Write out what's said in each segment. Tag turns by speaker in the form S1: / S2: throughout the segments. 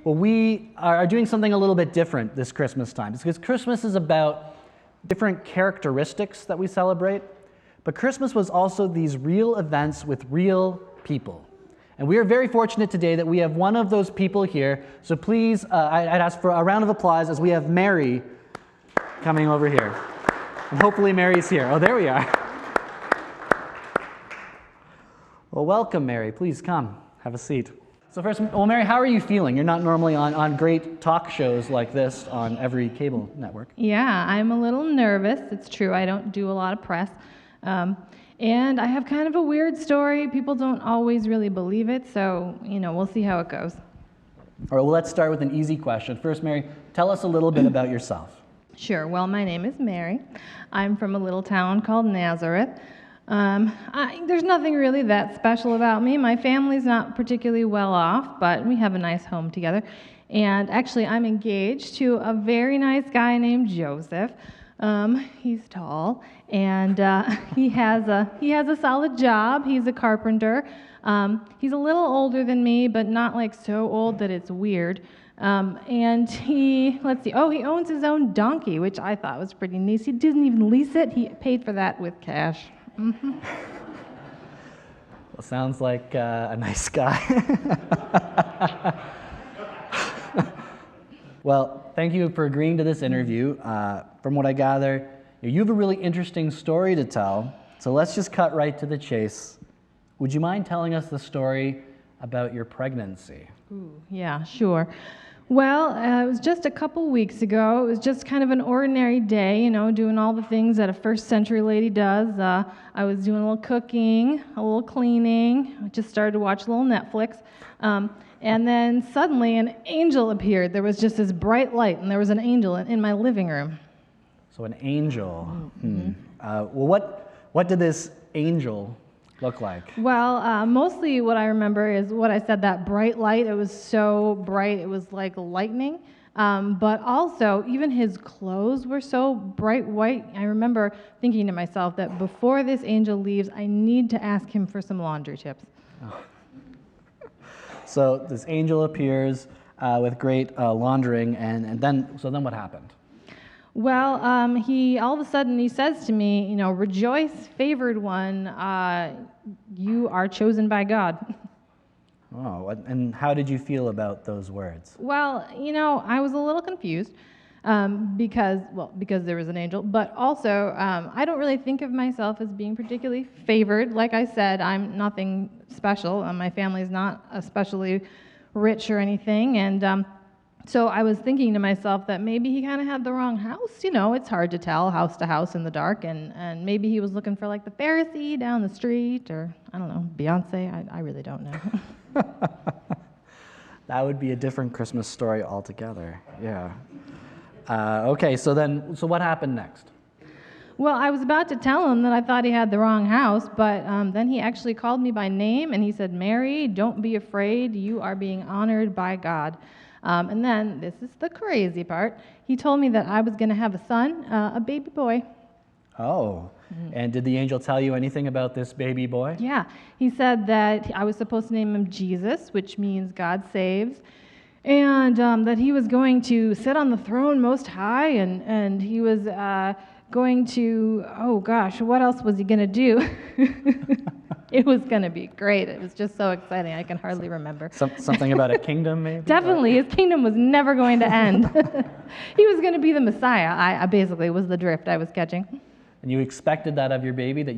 S1: Well, we are doing something a little bit different this Christmas time. Because Christmas is about different characteristics that we celebrate, but Christmas was also these real events with real people. And we are very fortunate today that we have one of those people here. So please, I'd ask for a round of applause as we have Mary coming over here. And hopefully Mary's here. Oh, there we are. Well, welcome, Mary. Please come. Have a seat. So first, well, Mary, how are you feeling? You're not normally on great talk shows like this on every cable network.
S2: Yeah, I'm a little nervous. It's true. I don't do a lot of press. And I have kind of a weird story. People don't always really believe it, so, we'll see how it goes.
S1: All right, well, let's start with an easy question. First, Mary, tell us a little bit about yourself.
S2: Sure. Well, my name is Mary. I'm from a little town called Nazareth. There's nothing really that special about me. My family's not particularly well off, but we have a nice home together. And actually, I'm engaged to a very nice guy named Joseph. He's tall, and he has a solid job. He's a carpenter. He's a little older than me, but not like so old that it's weird. And he owns his own donkey, which I thought was pretty neat. He didn't even lease it. He paid for that with cash. Mm-hmm.
S1: Well, sounds like a nice guy. Well, thank you for agreeing to this interview. From what I gather, you have a really interesting story to tell, so let's just cut right to the chase. Would you mind telling us the story about your pregnancy?
S2: Ooh, yeah, sure. Well, it was just a couple weeks ago. It was just kind of an ordinary day, doing all the things that a first-century lady does. I was doing a little cooking, a little cleaning. I just started to watch a little Netflix. And then suddenly an angel appeared. There was just this bright light, and there was an angel in my living room.
S1: So an angel. Well, what did this angel look like?
S2: Well, mostly what I remember is what I said, that bright light. It was so bright, it was like lightning. But also, even his clothes were so bright white. I remember thinking to myself that before this angel leaves, I need to ask him for some laundry tips.
S1: Oh. So this angel appears with great laundering, and then what happened?
S2: Well, he all of a sudden he says to me, "Rejoice, favored one, you are chosen by God."
S1: Oh, and how did you feel about those words?
S2: Well, I was a little confused because there was an angel, but also I don't really think of myself as being particularly favored. Like I said, I'm nothing special. My family's not especially rich or anything, and so I was thinking to myself that maybe he kind of had the wrong house. It's hard to tell house to house in the dark, and maybe he was looking for like the Pharisee down the street, or I don't know, Beyonce. I really don't know.
S1: That would be a different Christmas story altogether. Yeah. Okay, so what happened next?
S2: Well, I was about to tell him that I thought he had the wrong house, but then he actually called me by name, and he said, "Mary, don't be afraid. You are being honored by God." And then, this is the crazy part, he told me that I was going to have a son, a baby boy.
S1: Oh, and did the angel tell you anything about this baby boy?
S2: Yeah, he said that I was supposed to name him Jesus, which means God saves, and that he was going to sit on the throne most high, and he was going to, oh gosh, what else was he going to do? It was going to be great. It was just so exciting. I can hardly remember.
S1: Something about a kingdom, maybe?
S2: Definitely. His kingdom was never going to end. He was going to be the Messiah, I basically was the drift I was catching.
S1: And you expected that of your baby, that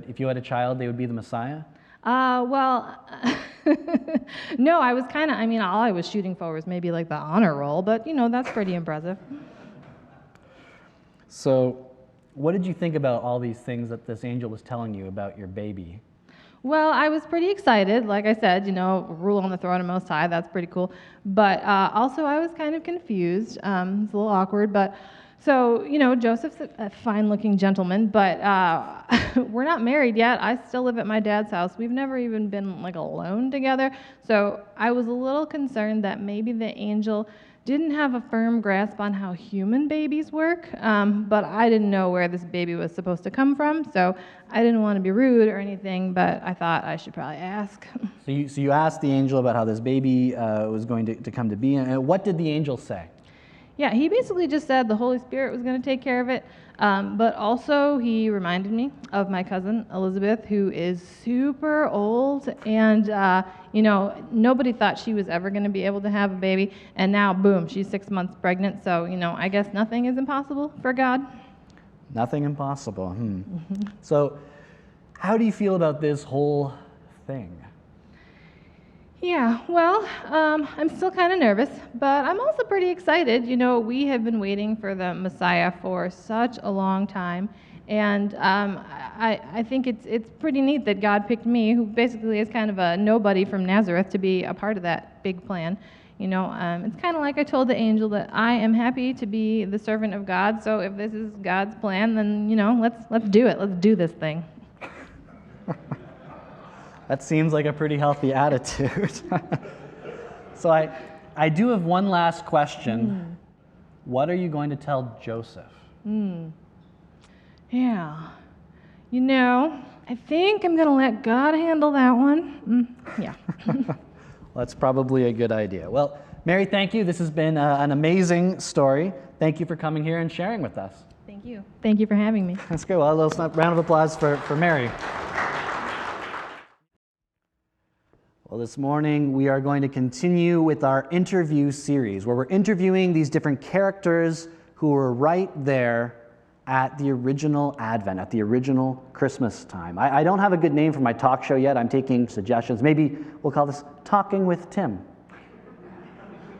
S1: if you had a child, they would be the Messiah?
S2: Well, no, I was all I was shooting for was maybe like the honor roll, but, that's pretty impressive.
S1: So, what did you think about all these things that this angel was telling you about your baby?
S2: Well, I was pretty excited. Like I said, rule on the throne of Most High, that's pretty cool. But also I was kind of confused. It's a little awkward, but So, Joseph's a fine-looking gentleman, but we're not married yet. I still live at my dad's house. We've never even been like alone together. So I was a little concerned that maybe the angel didn't have a firm grasp on how human babies work, but I didn't know where this baby was supposed to come from, so I didn't want to be rude or anything, but I thought I should probably ask.
S1: So you asked the angel about how this baby was going to come to be, and what did the angel say?
S2: Yeah, he basically just said the Holy Spirit was going to take care of it, but also he reminded me of my cousin Elizabeth, who is super old, and nobody thought she was ever going to be able to have a baby, and now, boom, she's 6 months pregnant, so, I guess nothing is impossible for God.
S1: Nothing impossible. So how do you feel about this whole thing?
S2: Yeah, well, I'm still kind of nervous, but I'm also pretty excited. We have been waiting for the Messiah for such a long time, and I think it's pretty neat that God picked me, who basically is kind of a nobody from Nazareth, to be a part of that big plan. It's kind of like I told the angel that I am happy to be the servant of God, so if this is God's plan, then, let's do it. Let's do this thing.
S1: That seems like a pretty healthy attitude. So I do have one last question. What are you going to tell Joseph?
S2: Yeah. I think I'm going to let God handle that one. Yeah.
S1: That's probably a good idea. Well, Mary, thank you. This has been an amazing story. Thank you for coming here and sharing with us.
S2: Thank you. Thank you for having me.
S1: That's good. Well, let's have a round of applause for Mary. Well, this morning we are going to continue with our interview series where we're interviewing these different characters who were right there at the original Advent, at the original Christmas time. I don't have a good name for my talk show yet. I'm taking suggestions. Maybe we'll call this Talking with Tim.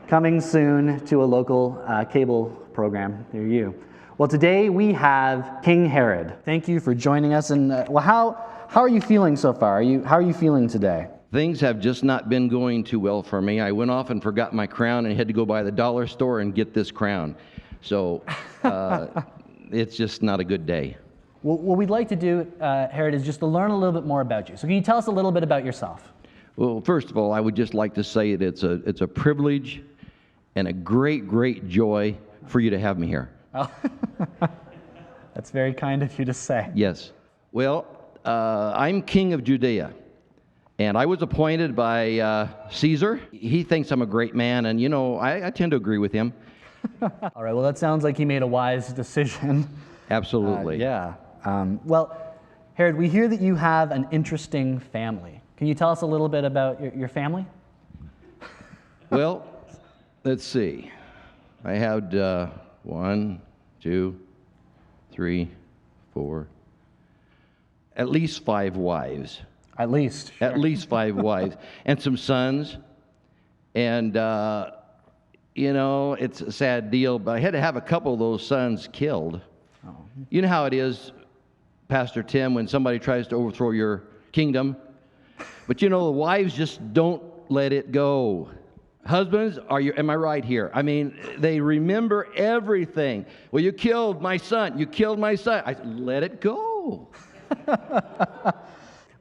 S1: Coming soon to a local cable program near you. Well, today we have King Herod. Thank you for joining us. And how are you feeling so far? How are you feeling today?
S3: Things have just not been going too well for me. I went off and forgot my crown and had to go by the dollar store and get this crown. So it's just not a good day.
S1: Well, what we'd like to do, Herod, is just to learn a little bit more about you. So can you tell us a little bit about yourself?
S3: Well, first of all, I would just like to say that it's a privilege and a great, great joy for you to have me here.
S1: Oh. That's very kind of you to say.
S3: Yes. Well, I'm king of Judea. And I was appointed by Caesar. He thinks I'm a great man, and I tend to agree with him.
S1: All right, well, that sounds like he made a wise decision.
S3: Absolutely.
S1: Yeah. Well, Herod, we hear that you have an interesting family. Can you tell us a little bit about your family?
S3: Well, let's see. I had 1, 2, 3, 4, at least 5 wives.
S1: At least. Sure.
S3: At least 5 wives and some sons. And, it's a sad deal, but I had to have a couple of those sons killed. Oh. You know how it is, Pastor Tim, when somebody tries to overthrow your kingdom. But, the wives just don't let it go. Husbands, am I right here? I mean, they remember everything. Well, you killed my son. You killed my son. I said, let it go.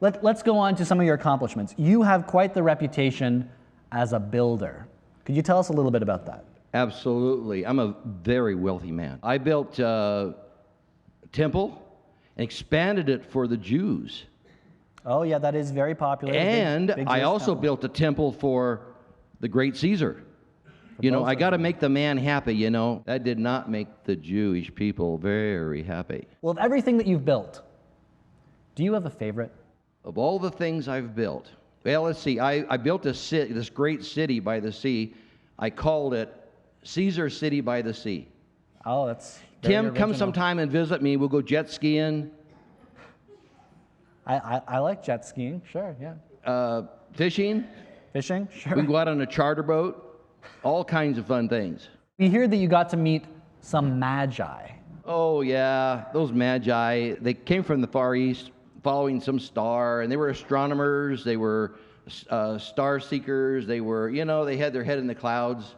S1: Let's go on to some of your accomplishments. You have quite the reputation as a builder. Could you tell us a little bit about that?
S3: Absolutely. I'm a very wealthy man. I built a temple and expanded it for the Jews.
S1: Oh, yeah, that is very popular.
S3: And
S1: big
S3: I
S1: Jewish
S3: also
S1: temple.
S3: built a temple for the great Caesar. I got to make the man happy, That did not make the Jewish people very happy.
S1: Well, of everything that you've built, do you have a favorite?
S3: Of all the things I've built, well, let's see. I built this great city by the sea. I called it Caesar City by the Sea.
S1: Oh, that's very
S3: Tim,
S1: original.
S3: come sometime and visit me. We'll go jet skiing.
S1: I like jet skiing, sure, yeah.
S3: Fishing.
S1: Fishing, sure.
S3: We can go out on a charter boat. All kinds of fun things.
S1: We hear that you got to meet some magi.
S3: Oh, yeah, those magi. They came from the Far East, following some star, and they were astronomers, they were star seekers, they were, they had their head in the clouds.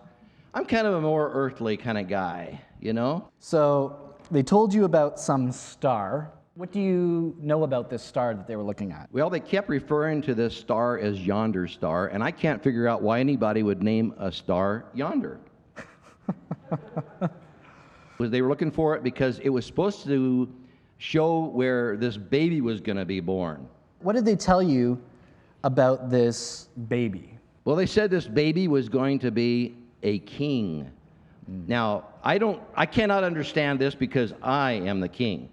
S3: I'm kind of a more earthly kind of guy, you know?
S1: So they told you about some star. What do you know about this star that they were looking at?
S3: Well, they kept referring to this star as Yonder Star, and I can't figure out why anybody would name a star Yonder. They were looking for it because it was supposed to show where this baby was going to be born.
S1: What did they tell you about this baby?
S3: Well, they said this baby was going to be a king. Now, I cannot understand this because I am the king.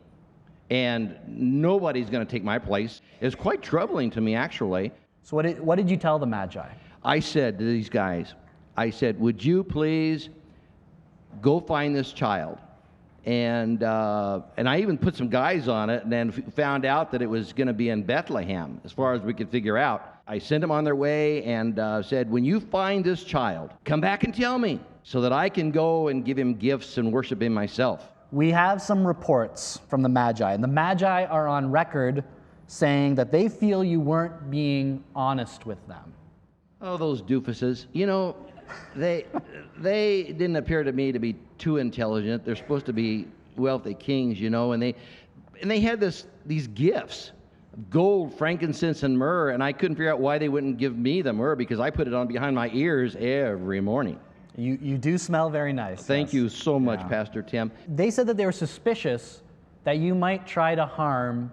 S3: And nobody's going to take my place. It's quite troubling to me, actually.
S1: So what did you tell the Magi?
S3: I said to these guys, would you please go find this child? And I even put some guys on it and then found out that it was going to be in Bethlehem, as far as we could figure out. I sent them on their way and said, when you find this child, come back and tell me so that I can go and give him gifts and worship him myself.
S1: We have some reports from the Magi, and the Magi are on record saying that they feel you weren't being honest with them.
S3: Oh, those doofuses. You know, they didn't appear to me to be too intelligent. They're supposed to be wealthy kings, you know, and they had these gifts, gold, frankincense, and myrrh, and I couldn't figure out why they wouldn't give me the myrrh because I put it on behind my ears every morning.
S1: You do smell very nice.
S3: Thank you so much, Pastor Tim.
S1: They said that they were suspicious that you might try to harm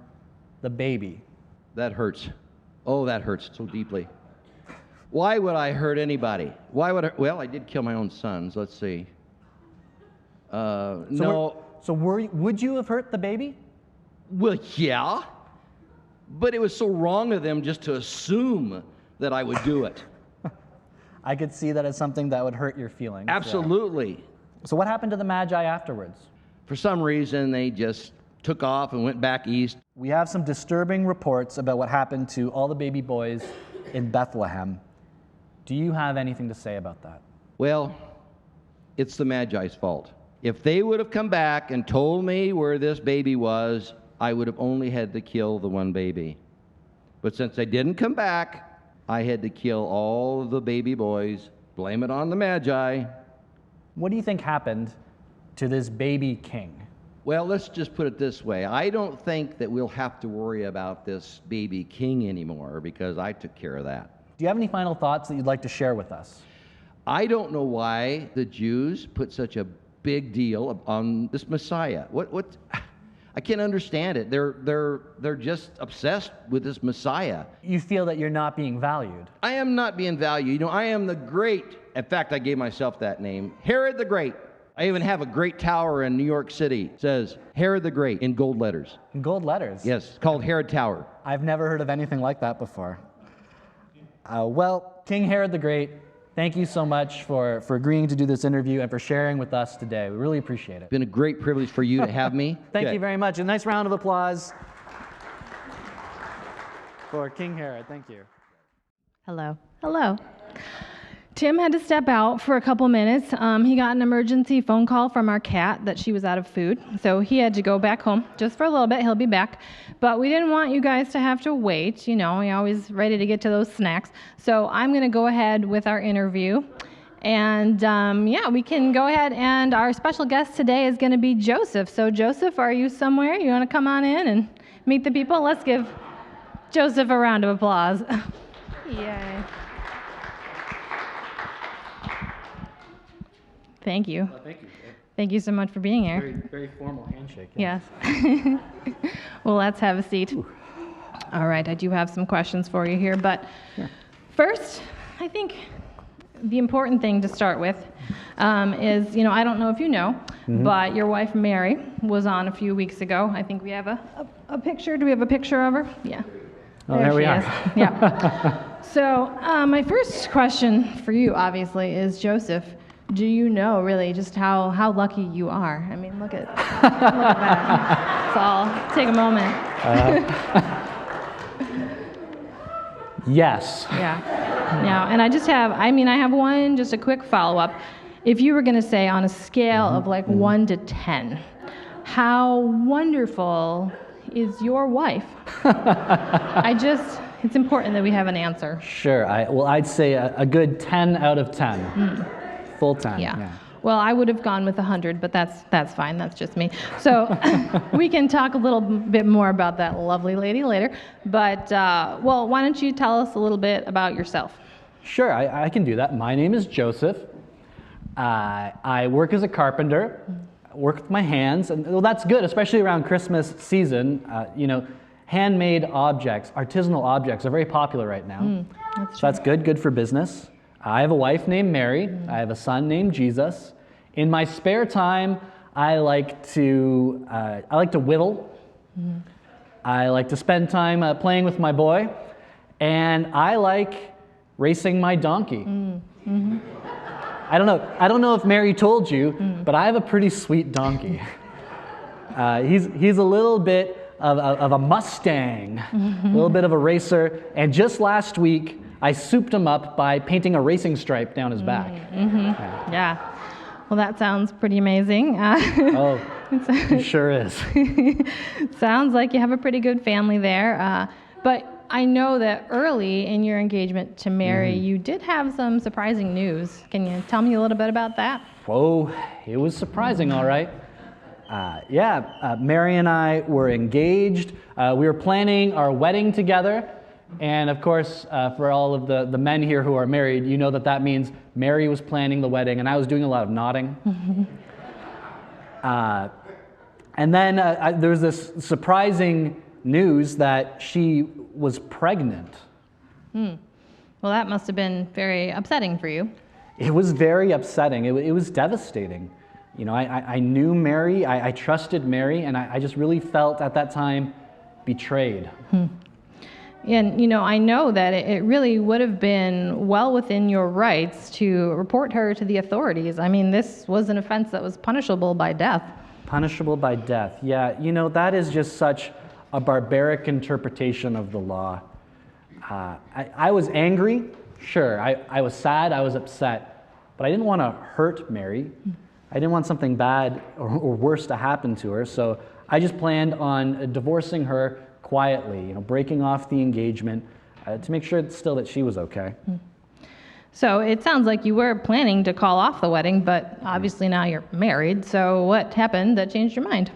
S1: the baby.
S3: That hurts. Oh, that hurts so deeply. Why would I hurt anybody? Well, I did kill my own sons. Let's see. No.
S1: So would you have hurt the baby?
S3: Well, yeah. But it was so wrong of them just to assume that I would do it.
S1: I could see that as something that would hurt your feelings.
S3: Absolutely.
S1: So what happened to the Magi afterwards?
S3: For some reason, they just took off and went back east.
S1: We have some disturbing reports about what happened to all the baby boys in Bethlehem. Do you have anything to say about that?
S3: Well, it's the Magi's fault. If they would have come back and told me where this baby was, I would have only had to kill the one baby. But since they didn't come back, I had to kill all the baby boys, blame it on the Magi.
S1: What do you think happened to this baby king?
S3: Well, let's just put it this way. I don't think that we'll have to worry about this baby king anymore because I took care of that.
S1: Do you have any final thoughts that you'd like to share with us?
S3: I don't know why the Jews put such a big deal on this Messiah. What? I can't understand it. They're just obsessed with this Messiah.
S1: You feel that you're not being valued.
S3: I am not being valued. You know, I am the great. In fact, I gave myself that name, Herod the Great. I even have a great tower in New York City. It says Herod the Great in gold letters.
S1: In gold letters?
S3: Yes, it's called Herod Tower.
S1: I've never heard of anything like that before. Well, King Herod the Great, thank you so much for agreeing to do this interview and for sharing with us today. We really appreciate it.
S3: It's been a great privilege for you to have me.
S1: Thank you very much. A nice round of applause for King Herod. Thank you.
S2: Hello. Hello. Tim had to step out for a couple minutes. He got an emergency phone call from our cat that she was out of food, so he had to go back home just for a little bit. He'll be back. But we didn't want you guys to have to wait. You know, we're always ready to get to those snacks. So I'm going to go ahead with our interview. And we can go ahead. And our special guest today is going to be Joseph. So Joseph, are you somewhere? You want to come on in and meet the people? Let's give Joseph a round of applause. Yay. Thank you.
S1: Thank you.
S2: Thank you so much for being here.
S1: Very, very formal handshake.
S2: Yes. Well, let's have a seat. Ooh. All right, I do have some questions for you here, but first, I think the important thing to start with is, you know, I don't know if you know, but your wife Mary was on a few weeks ago. I think we have a picture. Do we have a picture of her? Yeah.
S1: Oh, there we are.
S2: Yeah. So my first question for you, obviously, is Joseph. Do you know really just how lucky you are? I mean, look at that. It's all. Take a moment.
S1: Yes.
S2: Yeah. Now, and I have just a quick follow-up. If you were going to say on a scale of like 1 to 10, how wonderful is your wife? It's important that we have an answer.
S1: Sure. I'd say a good 10 out of 10. Full 10.
S2: Yeah. Well, I would have gone with 100, but that's fine. That's just me. So we can talk a little bit more about that lovely lady later. But, well, why don't you tell us a little bit about yourself?
S1: Sure, I can do that. My name is Joseph. I work as a carpenter, work with my hands, and well, that's good, especially around Christmas season. Handmade objects, artisanal objects are very popular right now. That's good for business. I have a wife named Mary. I have a son named Jesus. In my spare time, I like to whittle. I like to spend time playing with my boy, and I like racing my donkey. I don't know if Mary told you, but I have a pretty sweet donkey. He's a little bit of a Mustang, a little bit of a racer, and just last week I souped him up by painting a racing stripe down his back.
S2: Yeah. Well, that sounds pretty amazing.
S1: It sure is.
S2: Sounds like you have a pretty good family there. But I know that early in your engagement to Mary, you did have some surprising news. Can you tell me a little bit about that?
S1: Whoa, it was surprising, all right. Mary and I were engaged. We were planning our wedding together. And of course, for all of the men here who are married, you know that means Mary was planning the wedding and I was doing a lot of nodding. And then there was this surprising news that she was pregnant.
S2: Well, that must have been very upsetting for you.
S1: It was very upsetting. It was devastating. I knew Mary, I trusted Mary, and I just really felt at that time betrayed.
S2: And, I know that it really would have been well within your rights to report her to the authorities. I mean, this was an offense that was punishable by death. Punishable by death,
S1: yeah. That is just such a barbaric interpretation of the law. I was angry, sure. I was sad, I was upset, but I didn't want to hurt Mary. I didn't want something bad or worse to happen to her, so I just planned on divorcing her quietly, breaking off the engagement to make sure still that she was okay.
S2: So it sounds like you were planning to call off the wedding, but obviously now you're married, so what happened that changed your mind?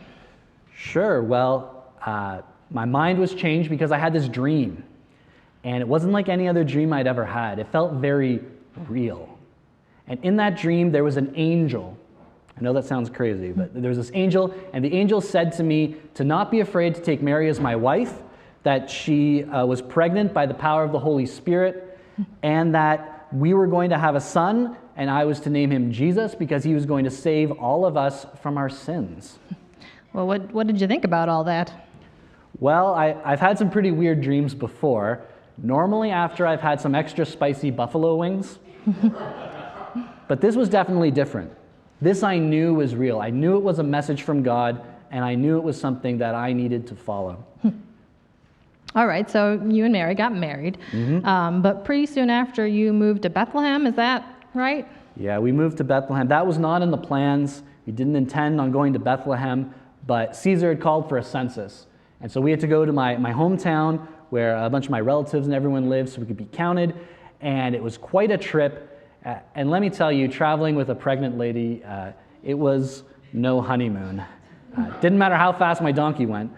S1: Sure, well, my mind was changed because I had this dream, and it wasn't like any other dream I'd ever had. It felt very real. And in that dream, there was an angel. I know that sounds crazy, but there was this angel, and the angel said to me to not be afraid to take Mary as my wife, that she was pregnant by the power of the Holy Spirit, and that we were going to have a son, and I was to name him Jesus because he was going to save all of us from our sins.
S2: Well, what did you think about all that?
S1: Well, I've had some pretty weird dreams before. Normally after I've had some extra spicy buffalo wings. But this was definitely different. This I knew was real. I knew it was a message from God, and I knew it was something that I needed to follow.
S2: All right, so you and Mary got married, but pretty soon after you moved to Bethlehem, is that right? Yeah,
S1: we moved to Bethlehem. That was not in the plans. We didn't intend on going to Bethlehem, but Caesar had called for a census. And so we had to go to my hometown where a bunch of my relatives and everyone lived so we could be counted, and it was quite a trip. And let me tell you, traveling with a pregnant lady, it was no honeymoon. Didn't matter how fast my donkey went,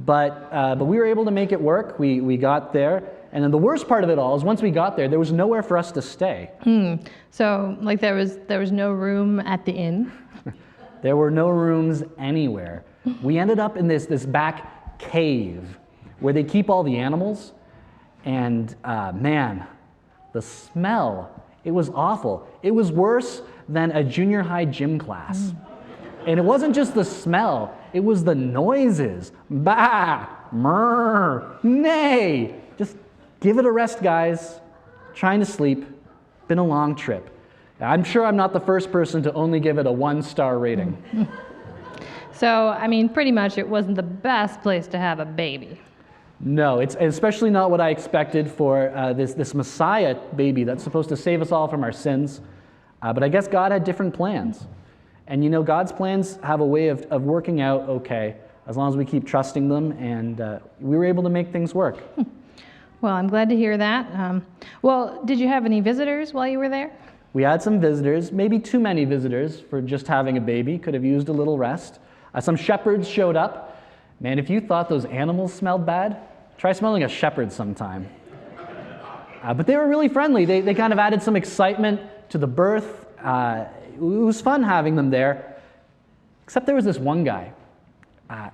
S1: but we were able to make it work. We got there, and then the worst part of it all is once we got there was nowhere for us to stay.
S2: So, like, there was no room at the inn?
S1: There were no rooms anywhere. We ended up in this back cave where they keep all the animals, and man, the smell. It was awful. It was worse than a junior high gym class. And it wasn't just the smell, it was the noises. Bah, murr, nay. Just give it a rest, guys. Trying to sleep. Been a long trip. I'm sure I'm not the first person to only give it a 1-star rating.
S2: So, I mean, pretty much it wasn't the best place to have a baby.
S1: No, it's especially not what I expected for this Messiah baby that's supposed to save us all from our sins. But I guess God had different plans. And God's plans have a way of working out okay, as long as we keep trusting them, and we were able to make things work.
S2: Well, I'm glad to hear that. Well, did you have any visitors while you were there?
S1: We had some visitors, maybe too many visitors for just having a baby, could have used a little rest. Some shepherds showed up. Man, if you thought those animals smelled bad, try smelling a shepherd sometime. But they were really friendly. They kind of added some excitement to the birth. It was fun having them there, except there was this one guy.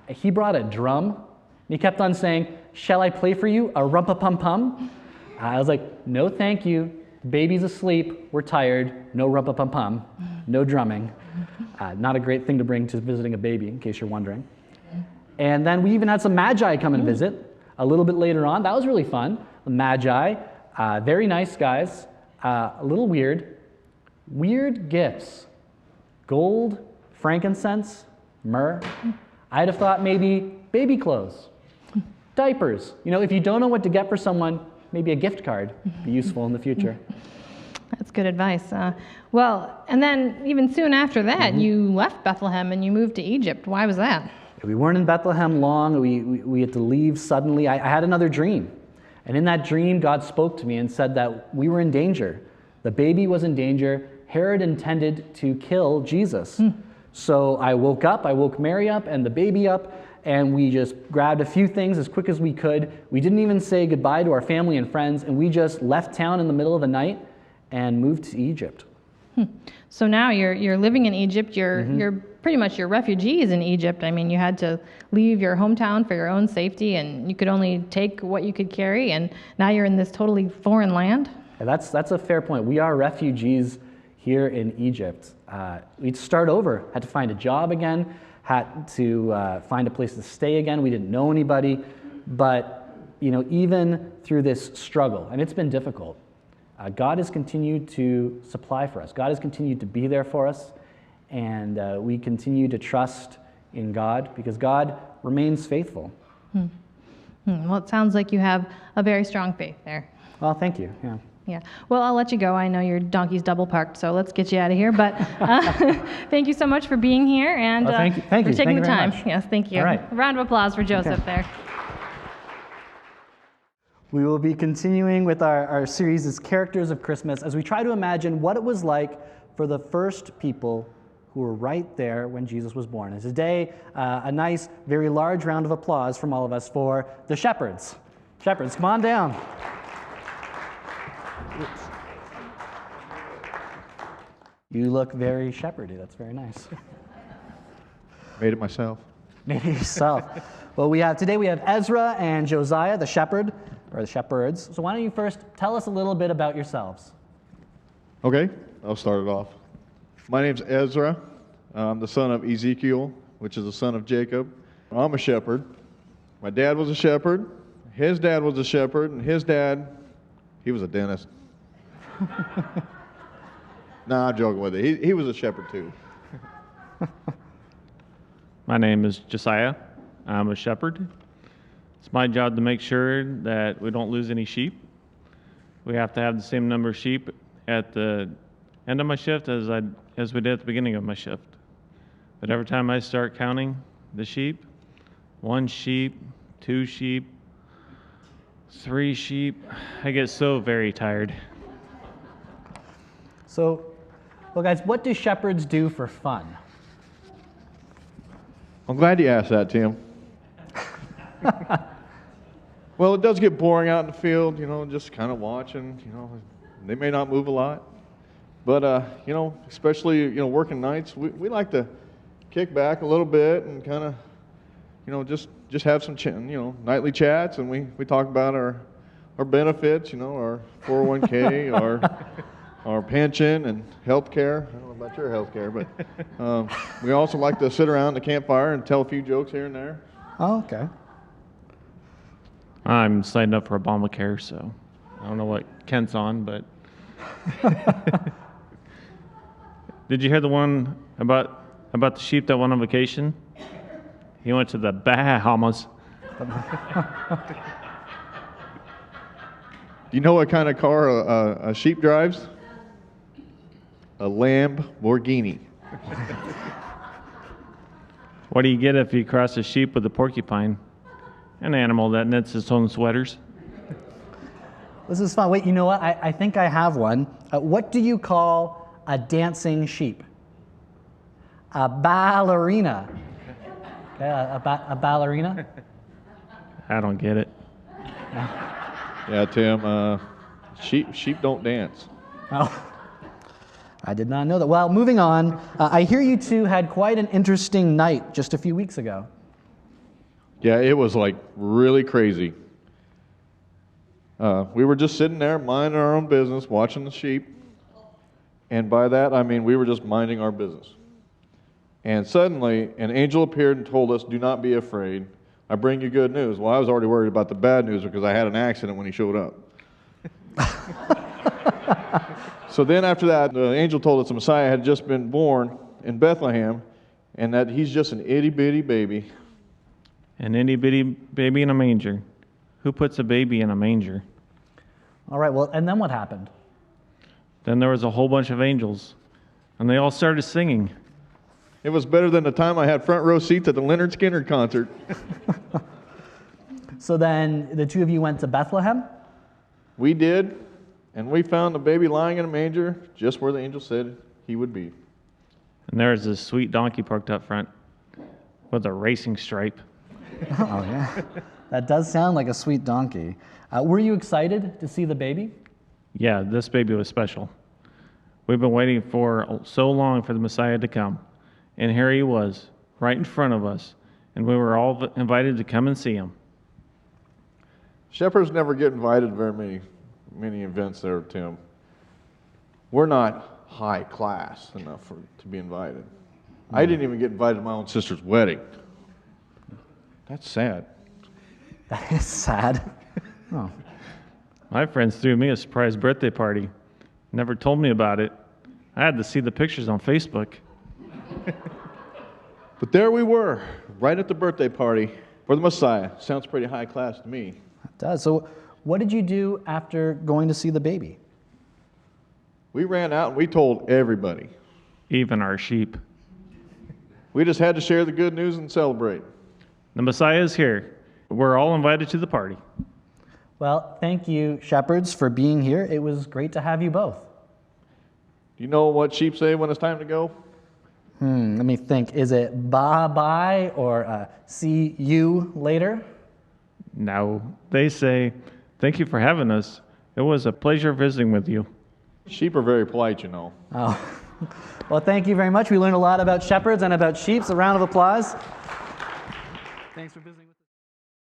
S1: He brought a drum, and he kept on saying, "Shall I play for you a rumpa-pum-pum?" I was like, "No, thank you. The baby's asleep. We're tired. No rumpa-pum-pum. No drumming." Not a great thing to bring to visiting a baby, in case you're wondering. And then we even had some magi come and visit a little bit later on. That was really fun. The magi, very nice guys, a little weird. Weird gifts. Gold, frankincense, myrrh. I'd have thought maybe baby clothes, diapers. You know, if you don't know what to get for someone, maybe a gift card would be useful in the future.
S2: That's good advice. Well, and then even soon after that, you left Bethlehem and you moved to Egypt. Why was that?
S1: We weren't in Bethlehem long. We had to leave suddenly. I had another dream. And in that dream, God spoke to me and said that we were in danger. The baby was in danger. Herod intended to kill Jesus. So I woke Mary up and the baby up, and we just grabbed a few things as quick as we could. We didn't even say goodbye to our family and friends, and we just left town in the middle of the night and moved to Egypt.
S2: So now you're living in Egypt. You're pretty much your refugees in Egypt. I mean, you had to leave your hometown for your own safety, and you could only take what you could carry. And now you're in this totally foreign land.
S1: Yeah, that's a fair point. We are refugees here in Egypt. We'd start over. Had to find a job again. Had to find a place to stay again. We didn't know anybody, but even through this struggle, and it's been difficult. God has continued to supply for us. God has continued to be there for us, and we continue to trust in God because God remains faithful.
S2: Well, it sounds like you have a very strong faith there.
S1: Well, thank you. Yeah.
S2: Yeah. Well, I'll let you go. I know your donkey's double parked, so let's get you out of here. But thank you so much for being here and
S1: thank you.
S2: for
S1: Thank
S2: taking
S1: you
S2: the
S1: very
S2: time.
S1: much.
S2: Yes, thank you.
S1: All right.
S2: A round of applause for Joseph there.
S1: We will be continuing with our series as Characters of Christmas as we try to imagine what it was like for the first people who were right there when Jesus was born. And today, a nice, very large round of applause from all of us for the shepherds. Shepherds, come on down. Oops. You look very shepherdy. That's very nice.
S4: Made it myself.
S1: Maybe yourself. Well, today we have Ezra and Josiah, the shepherd, or the shepherds. So why don't you first tell us a little bit about yourselves?
S4: Okay, I'll start it off. My name's Ezra. I'm the son of Ezekiel, which is the son of Jacob. I'm a shepherd. My dad was a shepherd. His dad was a shepherd, and his dad, he was a dentist. Nah, I'm joking with it. He was a shepherd too.
S5: My name is Josiah. I'm a shepherd. It's my job to make sure that we don't lose any sheep. We have to have the same number of sheep at the end of my shift as we did at the beginning of my shift. But every time I start counting the sheep, 1 sheep, 2 sheep, 3 sheep, I get so very tired.
S1: So, well, guys, what do shepherds do for fun?
S4: I'm glad you asked that, Tim. Well, it does get boring out in the field, just kind of watching, they may not move a lot. But, especially, working nights, we like to kick back a little bit and kind of, just have some, nightly chats, and we talk about our benefits, our 401k, our pension and health care. I don't know about your health care, but we also like to sit around the campfire and tell a few jokes here and there.
S1: Oh, okay.
S5: I'm signed up for Obamacare, so I don't know what Kent's on, but did you hear the one about the sheep that went on vacation? He went to the Bahamas.
S4: Do you know what kind of car a sheep drives? A Lamborghini.
S5: What do you get if you cross a sheep with a porcupine? An animal that knits its own sweaters.
S1: This is fun. Wait, you know what? I think I have one. What do you call a dancing sheep? A ballerina. Okay, a ballerina?
S5: I don't get it.
S4: Yeah, Tim, sheep don't dance.
S1: Oh, I did not know that. Well, moving on, I hear you two had quite an interesting night just a few weeks ago.
S4: Yeah, it was like really crazy. We were just sitting there minding our own business, watching the sheep. And by that, I mean we were just minding our business. And suddenly, an angel appeared and told us, "Do not be afraid. I bring you good news." Well, I was already worried about the bad news because I had an accident when he showed up. So then after that, the angel told us the Messiah had just been born in Bethlehem and that he's just an itty-bitty baby.
S5: An itty bitty baby in a manger. Who puts a baby in a manger?
S1: All right, well, and then what happened?
S5: Then there was a whole bunch of angels, and they all started singing.
S4: It was better than the time I had front row seats at the Leonard Skinner concert.
S1: So then the two of you went to Bethlehem?
S4: We did, and we found the baby lying in a manger just where the angel said he would be.
S5: And there was this sweet donkey parked up front with a racing stripe.
S1: Oh, yeah. That does sound like a sweet donkey. Were you excited to see the baby?
S5: Yeah, this baby was special. We've been waiting for so long for the Messiah to come. And here he was, right in front of us. And we were all invited to come and see him.
S4: Shepherds never get invited to very many events there, Tim. We're not high class enough to be invited. I didn't even get invited to my own sister's wedding. That's sad.
S1: That is sad. Oh.
S5: My friends threw me a surprise birthday party. Never told me about it. I had to see the pictures on Facebook.
S4: But there we were, right at the birthday party for the Messiah. Sounds pretty high class to me.
S1: It does. So what did you do after going to see the baby?
S4: We ran out and we told everybody.
S5: Even our sheep.
S4: We just had to share the good news and celebrate.
S5: The Messiah is here. We're all invited to the party.
S1: Well, thank you, shepherds, for being here. It was great to have you both.
S4: Do you know what sheep say when it's time to go?
S1: Let me think. Is it bye-bye or see you later?
S5: No, they say, thank you for having us. It was a pleasure visiting with you.
S4: Sheep are very polite, you know.
S1: Oh. Well, thank you very much. We learned a lot about shepherds and about sheep. So a round of applause. Thanks for visiting with us.